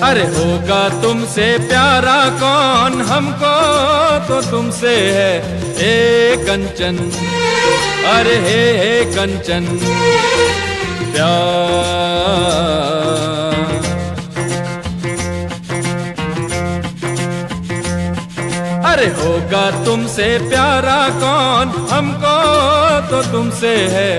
अरे होगा तुमसे प्यारा कौन, हमको तो तुमसे है हे कंचन। अरे हे कंचन प्यार। अरे होगा तुमसे प्यारा कौन, हमको तो तुमसे है